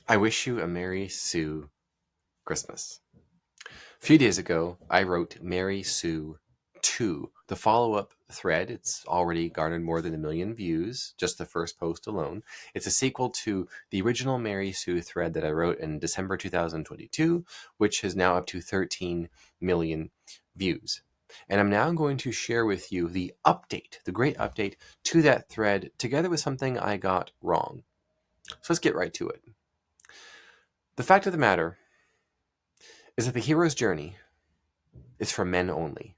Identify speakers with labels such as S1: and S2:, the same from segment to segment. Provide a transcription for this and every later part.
S1: I wish you a Mary Sue Christmas. A few days ago, I wrote Mary Sue 2, the follow up thread. It's already garnered more than 1 million views, just the first post alone. It's a sequel to the original Mary Sue thread that I wrote in December 2022, which is now up to 13 million views. And I'm now going to share with you the update, the great update to that thread, together with something I got wrong. So let's get right to it. The fact of the matter is that the hero's journey is for men only.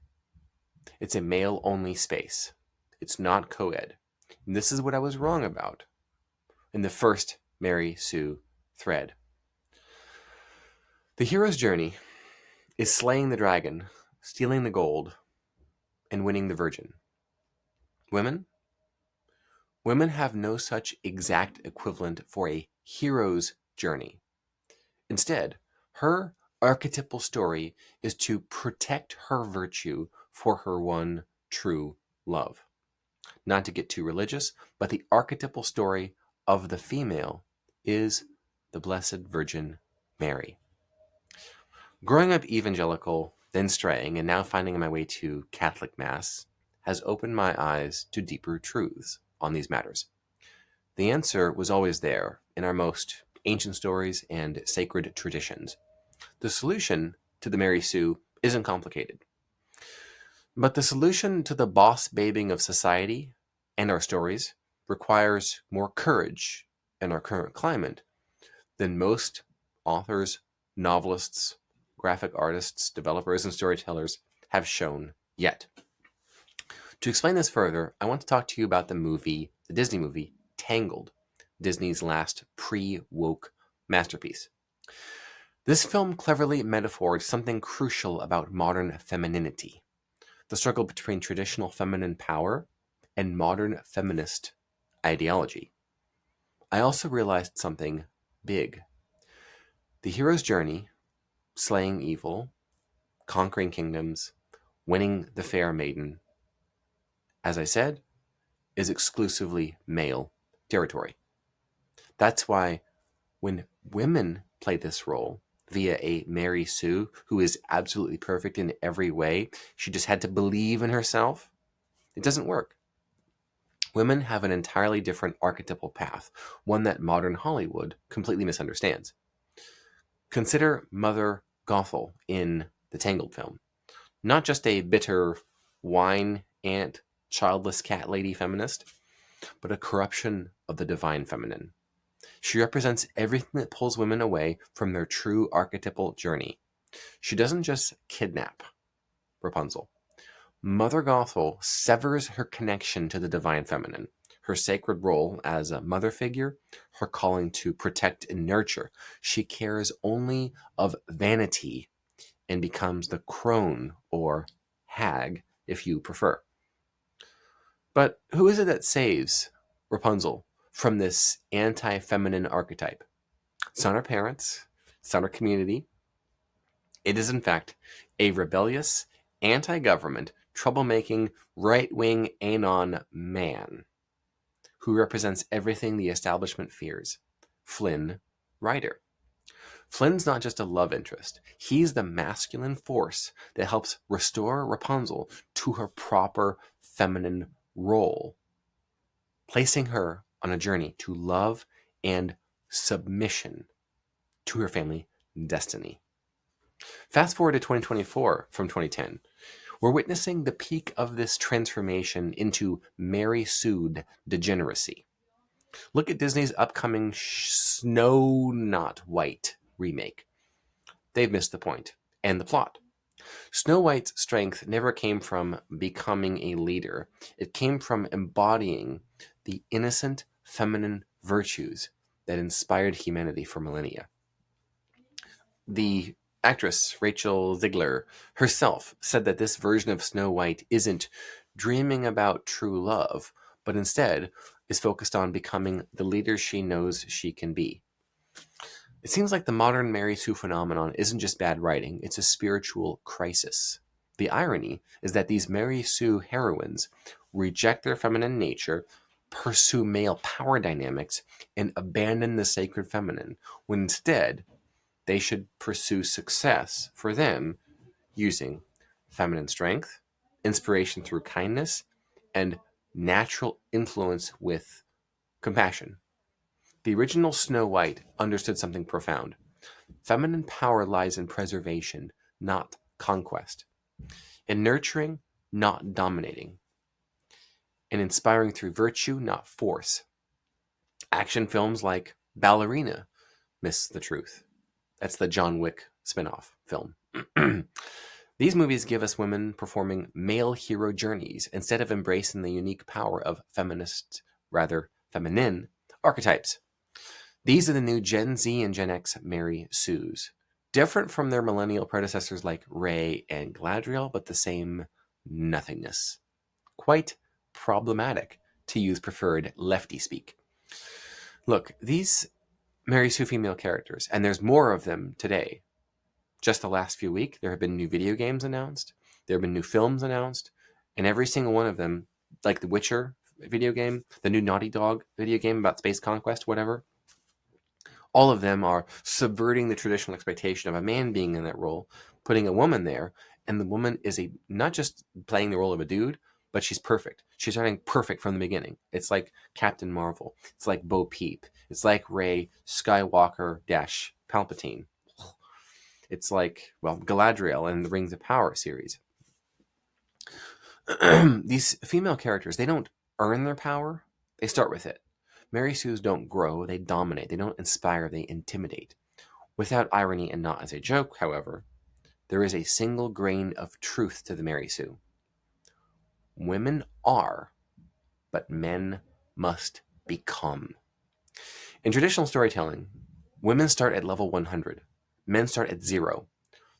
S1: It's a male only space. It's not co ed. And this is what I was wrong about in the first Mary Sue thread. The hero's journey is slaying the dragon, stealing the gold, and winning the virgin. Women? Women have no such exact equivalent for a hero's journey. Instead, her archetypal story is to protect her virtue for her one true love. Not to get too religious, but the archetypal story of the female is the Blessed Virgin Mary. Growing up evangelical, then straying, and now finding my way to Catholic Mass has opened my eyes to deeper truths on these matters. The answer was always there in our most ancient stories and sacred traditions. The solution to the Mary Sue isn't complicated. But the solution to the boss babying of society and our stories requires more courage in our current climate than most authors, novelists, graphic artists, developers, and storytellers have shown yet. To explain this further, I want to talk to you about the Disney movie, Tangled, Disney's last pre-woke masterpiece. This film cleverly metaphored something crucial about modern femininity, the struggle between traditional feminine power and modern feminist ideology. I also realized something big. The hero's journey, slaying evil, conquering kingdoms, winning the fair maiden, as I said, is exclusively male territory. That's why when women play this role via a Mary Sue who is absolutely perfect in every way, she just had to believe in herself, it doesn't work. Women have an entirely different archetypal path, one that modern Hollywood completely misunderstands. Consider Mother Gothel in the Tangled film. Not just a bitter wine aunt, childless cat lady feminist, but a corruption of the divine feminine. She represents everything that pulls women away from their true archetypal journey. She doesn't just kidnap Rapunzel. Mother Gothel severs her connection to the divine feminine, her sacred role as a mother figure, her calling to protect and nurture. She cares only of vanity and becomes the crone, or hag, if you prefer. But who is it that saves Rapunzel from this anti-feminine archetype? It's not our parents, it's not our community. It is, in fact, a rebellious, anti-government, troublemaking, right-wing anon man who represents everything the establishment fears. Flynn Rider. Flynn's not just a love interest. He's the masculine force that helps restore Rapunzel to her proper feminine role, placing her on a journey to love and submission to her family destiny. Fast forward to 2024 from 2010. We're witnessing the peak of this transformation into Mary Sue degeneracy. Look at Disney's upcoming Snow Not White remake. They've missed the point and the plot. Snow White's strength never came from becoming a leader. It came from embodying the innocent feminine virtues that inspired humanity for millennia. The actress Rachel Ziegler herself said that this version of Snow White isn't dreaming about true love, but instead is focused on becoming the leader she knows she can be. It seems like the modern Mary Sue phenomenon isn't just bad writing, it's a spiritual crisis. The irony is that these Mary Sue heroines reject their feminine nature, pursue male power dynamics and abandon the sacred feminine, when instead they should pursue success for them using feminine strength, inspiration through kindness, and natural influence with compassion. The original Snow White understood something profound. Feminine power lies in preservation, not conquest, in nurturing, not dominating, and inspiring through virtue, not force. Action films like Ballerina miss the truth. That's the John Wick spinoff film. These movies give us women performing male hero journeys instead of embracing the unique power of feminine archetypes. These are the new Gen Z and Gen X Mary Sues. Different from their millennial predecessors like Rey and Galadriel, but the same nothingness. Quite problematic, to use preferred lefty speak. Look, these Mary Sue female characters, and there's more of them today. Just the last few weeks, there have been new video games announced. There have been new films announced. And every single one of them, like the Witcher video game, the new Naughty Dog video game about space conquest, whatever, all of them are subverting the traditional expectation of a man being in that role, putting a woman there, and the woman is not just playing the role of a dude, but she's perfect. She's starting perfect from the beginning. It's like Captain Marvel. It's like Bo Peep. It's like Rey Skywalker dash Palpatine. It's like, well, Galadriel in the Rings of Power series. These female characters, they don't earn their power. They start with it. Mary Sues don't grow, they dominate. They don't inspire, they intimidate. Without irony and not as a joke, however, there is a single grain of truth to the Mary Sue. Women are, but men must become. In traditional storytelling, women start at level 100. Men start at 0.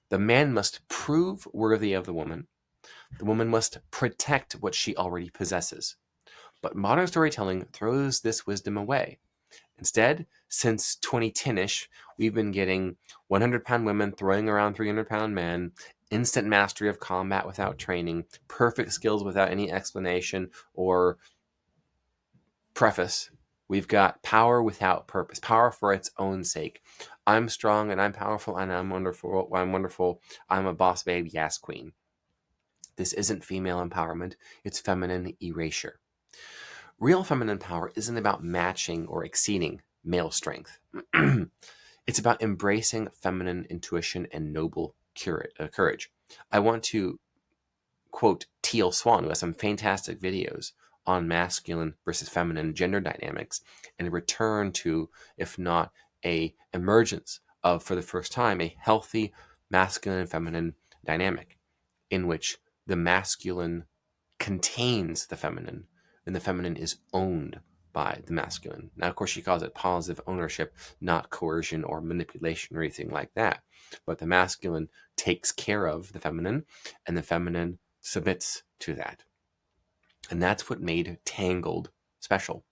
S1: The man must prove worthy of the woman. The woman must protect what she already possesses. But modern storytelling throws this wisdom away. Instead, since 2010-ish, we've been getting 100-pound women throwing around 300-pound men, instant mastery of combat without training, perfect skills without any explanation or preface. We've got power without purpose, power for its own sake. I'm strong and I'm powerful and I'm wonderful. I'm a boss babe, yes, queen. This isn't female empowerment. It's feminine erasure. Real feminine power isn't about matching or exceeding male strength. It's about embracing feminine intuition and noble courage. I want to quote Teal Swan, who has some fantastic videos on masculine versus feminine gender dynamics, and return to, if not a emergence of, for the first time, a healthy masculine and feminine dynamic in which the masculine contains the feminine and the feminine is owned by the masculine. Now, of course, she calls it positive ownership, not coercion or manipulation or anything like that. But the masculine takes care of the feminine, and the feminine submits to that. And that's what made Tangled special.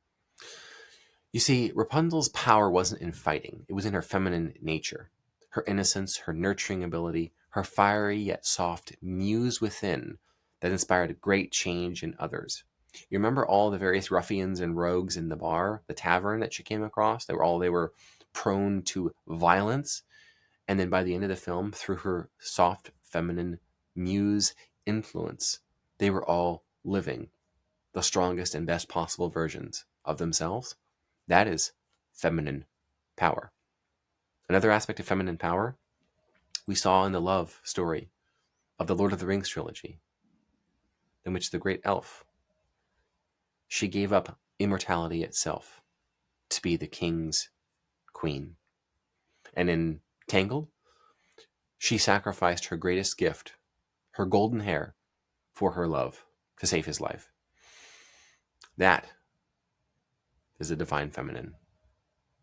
S1: You see, Rapunzel's power wasn't in fighting. It was in her feminine nature. Her innocence, her nurturing ability, her fiery yet soft muse within that inspired great change in others. You remember all the various ruffians and rogues in the bar, the tavern that she came across? They were prone to violence. And then by the end of the film, through her soft, feminine muse influence, they were all living the strongest and best possible versions of themselves. That is feminine power. Another aspect of feminine power we saw in the love story of the Lord of the Rings trilogy, in which the great elf, she gave up immortality itself to be the king's queen. And in Tangled, she sacrificed her greatest gift, her golden hair, for her love to save his life. That is the divine feminine.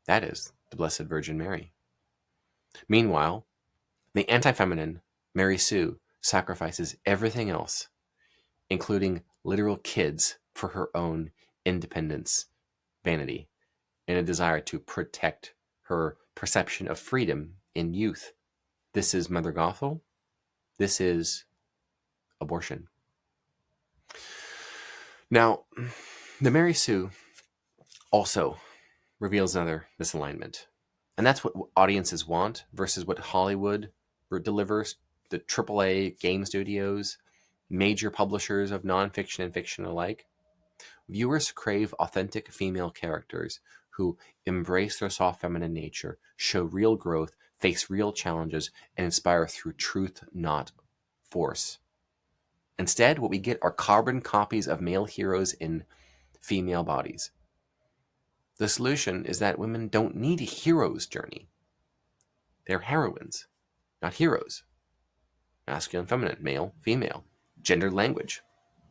S1: That is the Blessed Virgin Mary. Meanwhile, the anti-feminine Mary Sue sacrifices everything else, including literal kids, for her own independence, vanity, and a desire to protect her perception of freedom in youth. This is Mother Gothel. This is abortion. Now, the Mary Sue also reveals another misalignment. And that's what audiences want versus what Hollywood delivers, the AAA game studios, major publishers of nonfiction and fiction alike. Viewers crave authentic female characters who embrace their soft feminine nature, show real growth, face real challenges, and inspire through truth, not force. Instead, what we get are carbon copies of male heroes in female bodies. The solution is that women don't need a hero's journey. They're heroines, not heroes. Masculine, feminine, male, female, gendered language.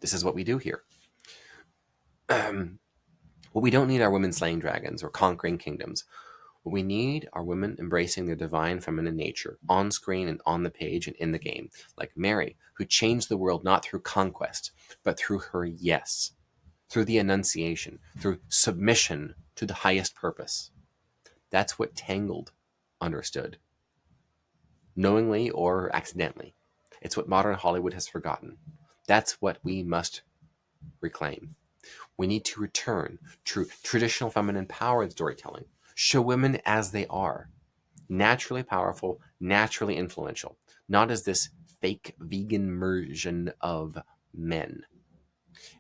S1: This is what we do here. What we don't need are women slaying dragons or conquering kingdoms. What we need are women embracing their divine feminine nature on screen and on the page and in the game, like Mary, who changed the world not through conquest, but through her yes, through the Annunciation, through submission to the highest purpose. That's what Tangled understood, knowingly or accidentally. It's what modern Hollywood has forgotten. That's what we must reclaim. We need to return to traditional feminine power in storytelling. Show women as they are, naturally powerful, naturally influential, not as this fake vegan version of men.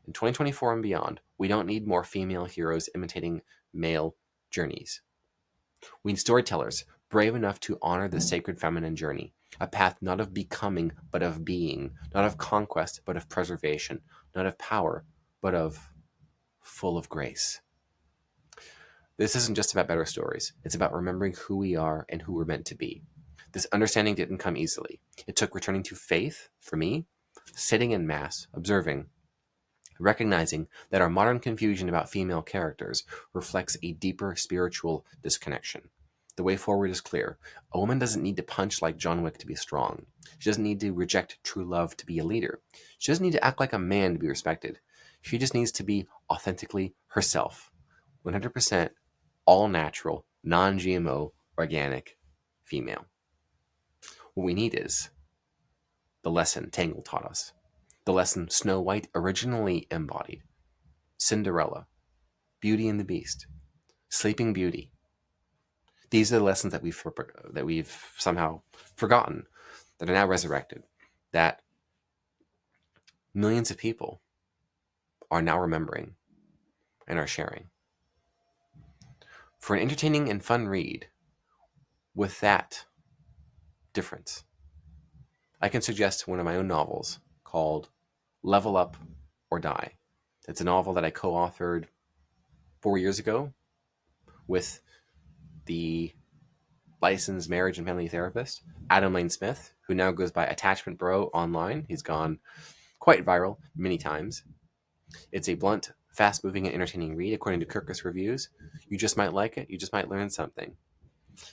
S1: In 2024 and beyond, we don't need more female heroes imitating male journeys. We need storytellers brave enough to honor the sacred feminine journey, a path not of becoming, but of being, not of conquest, but of preservation, not of power, but of full of grace. This isn't just about better stories. It's about remembering who we are and who we're meant to be. This understanding didn't come easily. It took returning to faith, for me, sitting in Mass, observing, recognizing that our modern confusion about female characters reflects a deeper spiritual disconnection. The way forward is clear. A woman doesn't need to punch like John Wick to be strong. She doesn't need to reject true love to be a leader. She doesn't need to act like a man to be respected. She just needs to be authentically herself. 100% all natural, non-GMO, organic female. What we need is the lesson Tangled taught us. The lesson Snow White originally embodied. Cinderella, Beauty and the Beast, Sleeping Beauty. These are the lessons that we've somehow forgotten, that are now resurrected, that millions of people are now remembering and are sharing. For an entertaining and fun read with that difference, I can suggest one of my own novels called Level Up or Die. It's a novel that I co-authored 4 years ago with the licensed marriage and family therapist, Adam Lane Smith, who now goes by Attachment Bro online. He's gone quite viral many times. It's a blunt, fast-moving, and entertaining read, according to Kirkus reviews. You just might like it. You just might learn something.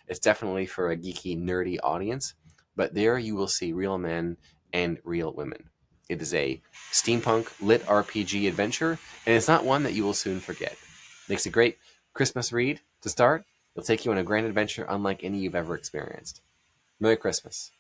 S1: It's definitely for a geeky, nerdy audience, but there you will see real men and real women. It is a steampunk lit RPG adventure, and it's not one that you will soon forget. Makes a great Christmas read to start. It'll take you on a grand adventure unlike any you've ever experienced. Merry Christmas.